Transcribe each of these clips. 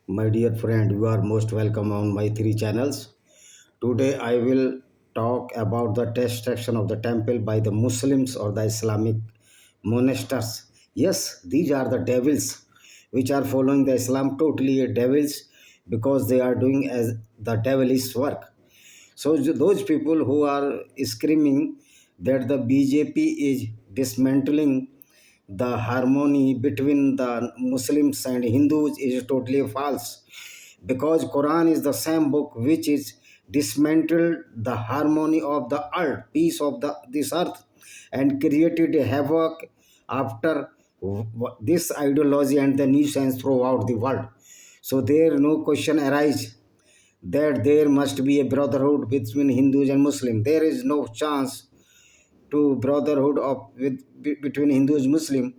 My dear friend, you are most welcome on my three channels. Today I will talk about the destruction of the temple by the Muslims or the Islamic monasteries. Yes, these are the devils which are following the Islam totally devils because they are doing as the devilish work. So those people who are screaming that the BJP is dismantling the harmony between the Muslims and Hindus is totally false because Quran is the same book which is dismantled the harmony of the earth, peace of this earth, and created a havoc after this ideology and the nuisance throughout the world. So there no question arise that there must be a brotherhood between Hindus and Muslims. There is no chance to brotherhood between Hindus and Muslim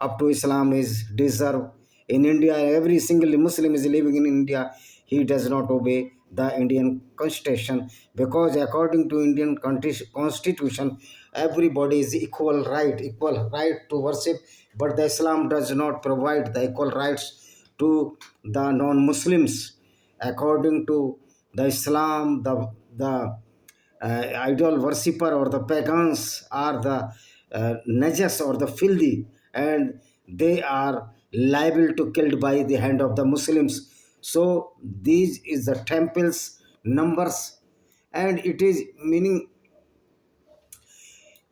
up to Islam is deserved. In India, every single Muslim is living in India. He does not obey the Indian constitution because according to Indian constitution, everybody is equal right to worship. But the Islam does not provide the equal rights to the non-Muslims. According to the Islam, idol worshipper or the pagans are the najas or the filthy, and they are liable to killed by the hand of the Muslims. So these is the temples numbers, and it is meaning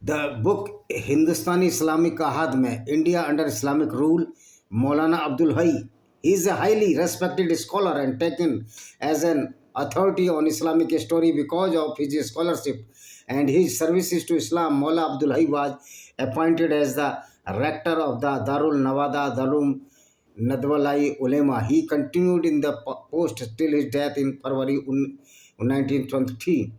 the book Hindustani Islamic Ahad mein India under Islamic rule, Maulana Abdul Hai. He is a highly respected scholar and taken as an authority on Islamic story because of his scholarship and his services to Islam. Maulana Abdul Hai was appointed as the rector of the Darul Nawada Darul Nadwalai Ulema. He continued in the post till his death in February 1923.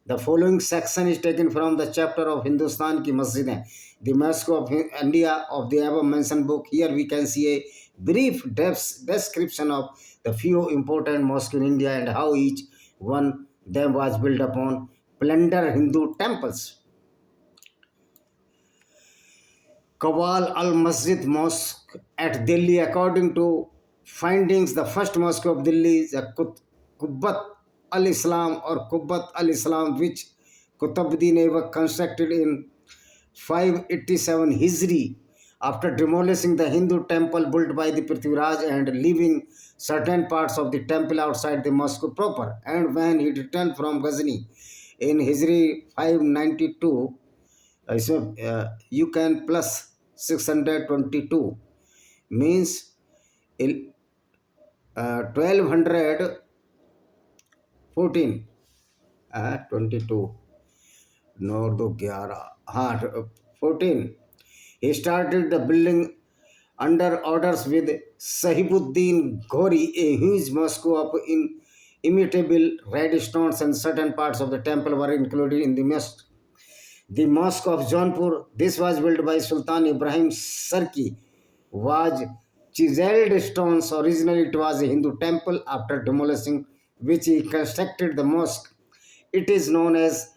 The following section is taken from the chapter of Hindustan ki Masjid, the Mosque of India of the above mentioned book. Here we can see a brief description of the few important mosques in India and how each one them was built upon plunder Hindu temples. Kawal al-Masjid Mosque at Delhi. According to findings, the first mosque of Delhi is a Qubbat al-Islam or Qubbat al-Islam, which Qutbuddin Aibak constructed in 587 Hijri after demolishing the Hindu temple built by the Prithviraj and leaving certain parts of the temple outside the mosque proper. And when he returned from Ghazni in Hijri 592, you can plus 622 means 1214 22 नौ दो 11 हाँ 14. He started the building under orders with Sahibuddin Ghori, a huge mosque of immutable red stones, and certain parts of the temple were included in the mosque. The Mosque of Jaunpur, this was built by Sultan Ibrahim Sarki, was chiseled stones. Originally, it was a Hindu temple. After demolishing which he constructed the mosque, it is known as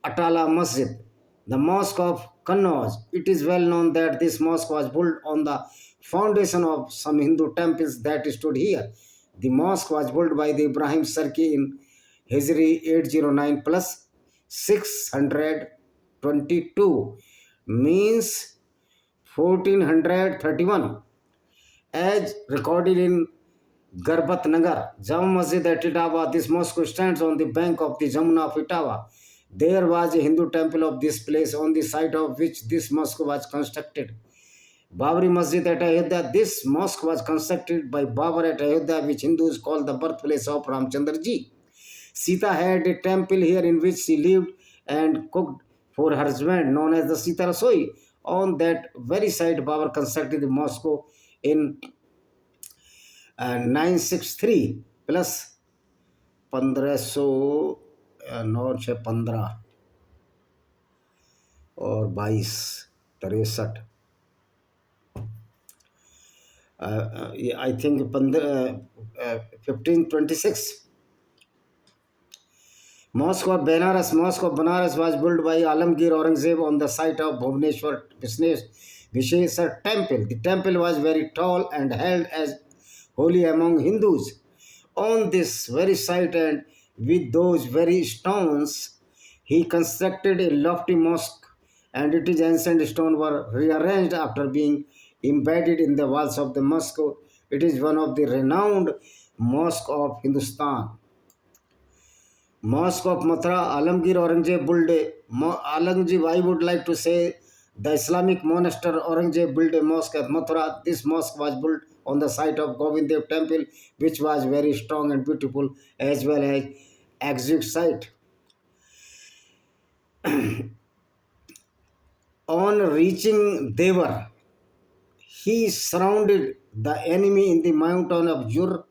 Atala Masjid. The Mosque of Kannauj. It is well known that this mosque was built on the foundation of some Hindu temples that stood here. The mosque was built by the Ibrahim Sarki in Hijri 809 plus 622 means 1431 as recorded in Garbat Nagar. Jama Masjid at Etawah. This mosque stands on the bank of the Jamuna of Etawah. There was a Hindu temple of this place on the site of which this mosque was constructed. Babri Masjid at Ayodhya. This mosque was constructed by Babur at Ayodhya, which Hindus call the birthplace of Ramchandra ji. Sita had a temple here in which she lived and cooked for her husband, known as the Sita Rasoi. On that very site, Babur constructed the mosque in 963 plus 1515 और 22 I think 1526. Mosque of Benares. Mosque of Benares was built by Alamgir Aurangzeb on the site of Bhubaneswar Vishesar temple. The temple was very tall and held as holy among Hindus. On this very site and with those very stones, he constructed a lofty mosque, and its ancient stones were rearranged after being embedded in the walls of the mosque. It is one of the renowned mosques of Hindustan. Mosque of Mathura, Alamgir Aurangzeb built Alamgir, I would like to say the Islamic monastery Aurangzeb built a mosque at Mathura. This mosque was built on the site of Govind Dev temple, which was very strong and beautiful as well as exit site. On reaching Devar, he surrounded the enemy in the mountain of Jur,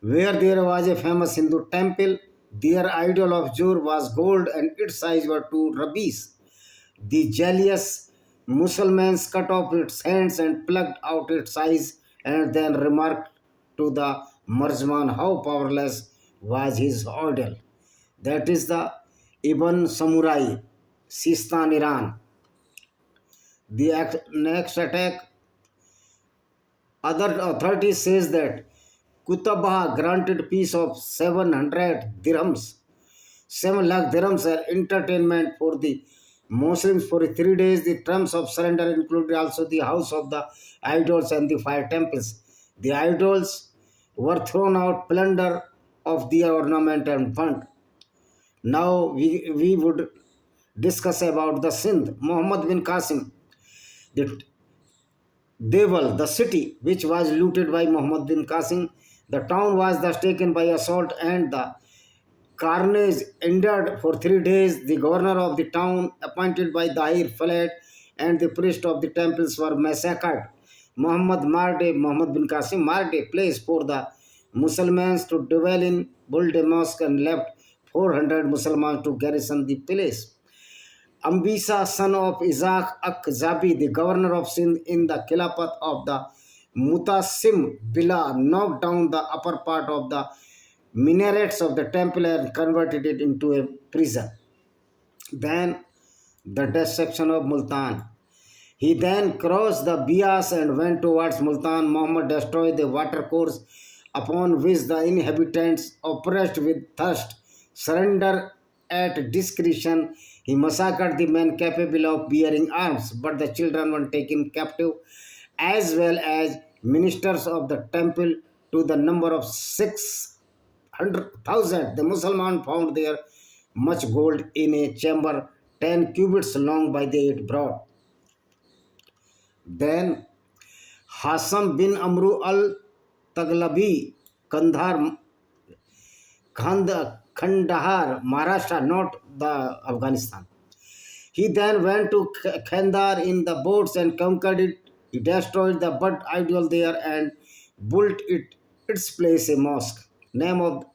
where there was a famous Hindu temple. Their idol of Jur was gold and its eyes were two rubies. The jealous Muslims cut off its hands and plucked out its eyes and then remarked to the Marjman how powerless was his idol. That is the Ibn Samurai, Sistan, Iran. The next attack, other authorities says that Kutabah granted peace of 700 dirhams. 7 lakh dirhams are entertainment for the Muslims for 3 days. The terms of surrender included also the house of the idols and the fire temples. The idols were thrown out, plunder of their ornament and burnt. Now we would discuss about the Sindh. Muhammad bin Qasim, the Deval, the city which was looted by Muhammad bin Qasim, the town was thus taken by assault and the carnage endured for 3 days. The governor of the town, appointed by Dahir, fled, and the priests of the temples were massacred. Muhammad bin Qasim marked a place for the Muslims to dwell in, built a mosque, and left 400 Muslims to garrison the place. Ambisa, son of Isaac Zabi, the governor of Sindh in the Khilafat of the Mutasim Billah, knocked down the upper part of the minarets of the temple and converted it into a prison. Then the destruction of Multan. He then crossed the Bias and went towards Multan. Muhammad destroyed the watercourse, upon which the inhabitants, oppressed with thirst, surrendered at discretion. He massacred the men capable of bearing arms, but the children were taken captive, as well as ministers of the temple, to the number of 600,000. The Muslims found there much gold in a chamber 10 cubits long by the 8 broad. Then Hassan bin Amru al Taglabi, Kandahar, Maharashtra, not the Afghanistan. He then went to Kandahar in the boats and conquered it. He destroyed the Buddha idol there and built its place a mosque. Name of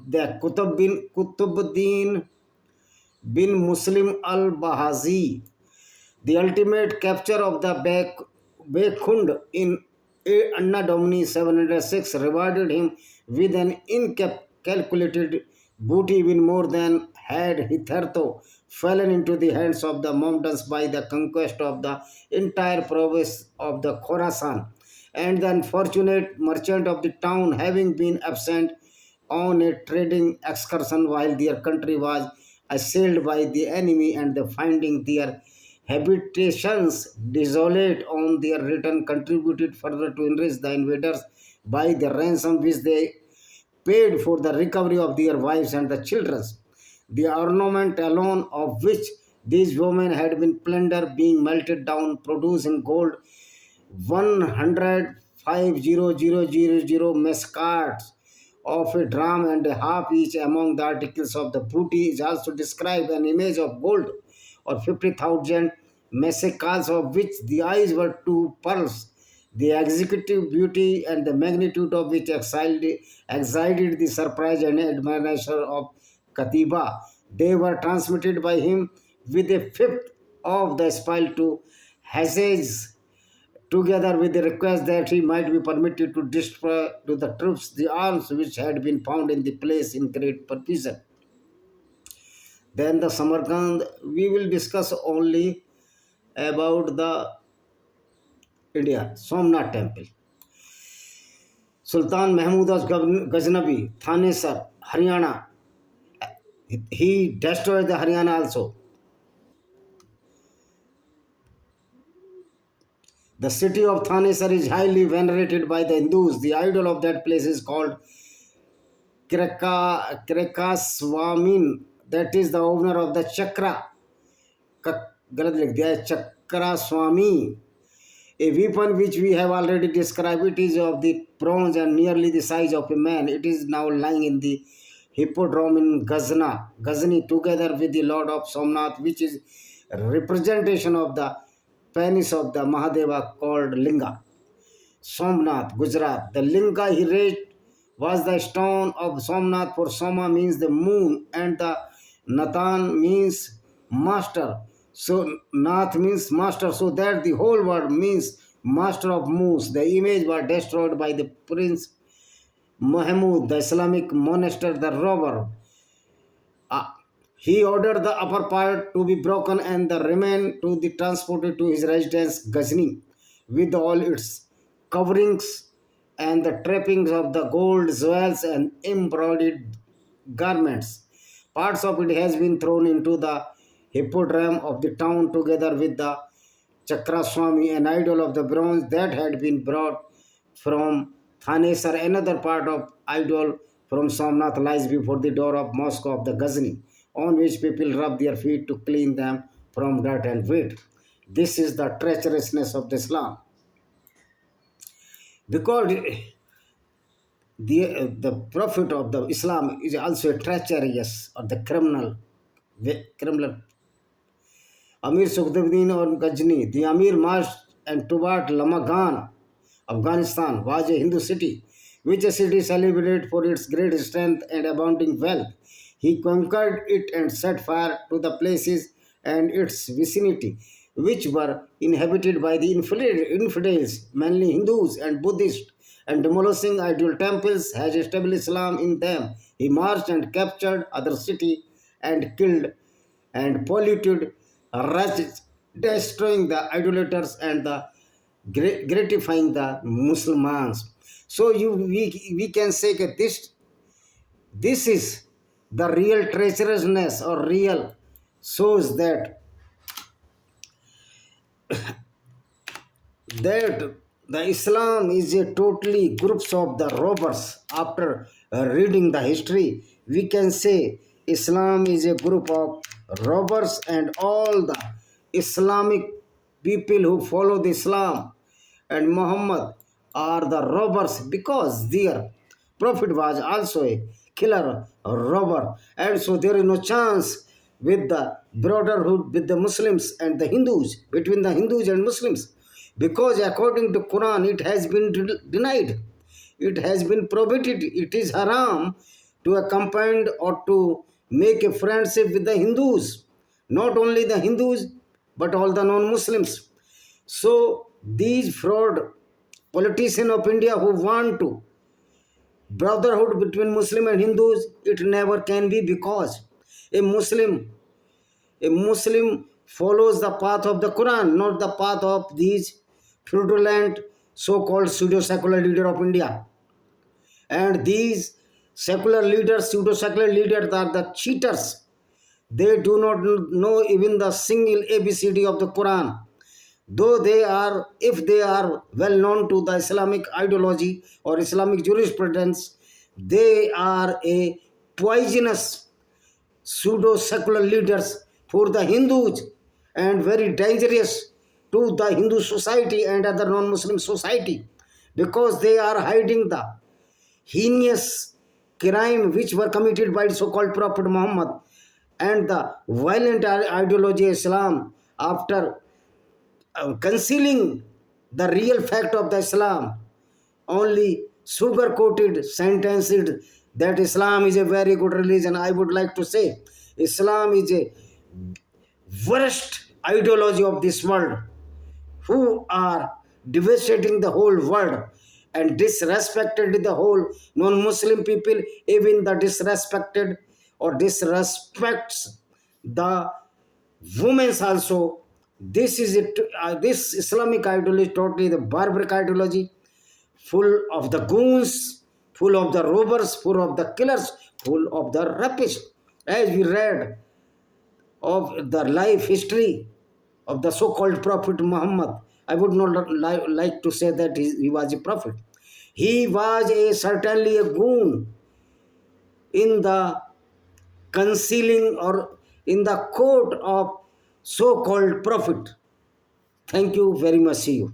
the Kutubuddin bin Muslim al Bahazi. The ultimate capture of the Bekhund in Anna Domini 706 rewarded him with an incalculated booty, even more than had hitherto fallen into the hands of the Mohammedans by the conquest of the entire province of the Khorasan, and the unfortunate merchant of the town having been absent on a trading excursion while their country was assailed by the enemy, and the finding their habitations desolate on their return contributed further to enrich the invaders by the ransom which they paid for the recovery of their wives and the children. The ornament alone of which these women had been plundered being melted down, producing gold 105,000 mescarts of a dram and a half each. Among the articles of the booty is also described an image of gold or 50,000 mesicals, of which the eyes were two pearls, the executive beauty and the magnitude of which excited the surprise and admiration of Katiba. They were transmitted by him with a fifth of the spoil to Hezes, together with the request that he might be permitted to destroy to the troops the arms which had been found in the place in great profusion. Then the Samarkand, we will discuss only about the India, Somnath temple. Sultan Mahmud of Ghaznavi, Thanesar, Haryana. He destroyed the Haryana also. The city of Thanesar is highly venerated by the Hindus. The idol of that place is called Kirakaswamin. That is the owner of the Chakra. गलत लिख दिया है, Chakra Swami. A weapon which we have already described, it is of the bronze and nearly the size of a man. It is now lying in the hippodrome in Ghazni, together with the Lord of Somnath, which is a representation of the penis of the Mahadeva called Linga. Somnath, Gujarat. The Linga he raised was the stone of Somnath, for Soma means the moon and the Nathan means master. So Nath means master, so that the whole word means master of moons. The image was destroyed by the Prince Mahmud, the Islamic monastery, the robber. Uh, he ordered the upper part to be broken and the remain to be transported to his residence Ghazni with all its coverings and the trappings of the gold, jewels and embroidered garments. Parts of it has been thrown into the hippodrome of the town together with the Chakraswami, an idol of the bronze that had been brought from Thanesar. Another part of idol from Somnath lies before the door of mosque of the Ghazni, on which people rub their feet to clean them from dirt and weight. This is the treacherousness of the Islam. Because the prophet of the Islam is also a treacherous or the criminal. Amir Sukhdevuddin or Ghazni. The Amir marched and toward Lamagan, Afghanistan, was a Hindu city, which a city celebrated for its great strength and abounding wealth. He conquered it and set fire to the places and its vicinity, which were inhabited by the infidels, mainly Hindus and Buddhists, and demolishing idol temples has established Islam in them. He marched and captured other city and killed and polluted races, destroying the idolaters and the gratifying the Muslims. So we can say that this is the real treacherousness or real shows that the Islam is a totally groups of the robbers. After reading the history, we can say Islam is a group of robbers, and all the Islamic people who follow the Islam and Muhammad are the robbers, because their prophet was also a killer or robber, and so there is no chance with the brotherhood with the Muslims and the Hindus, between the Hindus and Muslims, because according to Quran it has been denied, it has been prohibited, it is haram to accompany or to make a friendship with the Hindus, not only the Hindus but all the non-Muslims. So these fraud politicians of India who want to brotherhood between Muslim and Hindus, it never can be, because a Muslim a Muslim follows the path of the Quran, not the path of these fraudulent so-called pseudo-secular leader of India. And these secular leaders, pseudo-secular leaders are the cheaters. They do not know even the single ABCD of the Quran. Though they are, if they are well known to the Islamic ideology or Islamic jurisprudence, they are a poisonous pseudo-secular leaders for the Hindus and very dangerous to the Hindu society and other non-Muslim society, because they are hiding the heinous crime which were committed by the so-called Prophet Muhammad and the violent ideology of Islam, after concealing the real fact of the Islam, only sugar-coated sentences that Islam is a very good religion. I would like to say Islam is a worst ideology of this world, who are devastating the whole world and disrespected the whole non-Muslim people, even the disrespected or disrespects the women's also. This is it. This Islamic ideology is totally the barbaric ideology, full of the goons, full of the robbers, full of the killers, full of the rapists. As we read of the life history of the so-called Prophet Muhammad, I would not like to say that he was a prophet. He was certainly a goon in the concealing or in the court of so-called prophet. Thank you very much. See you.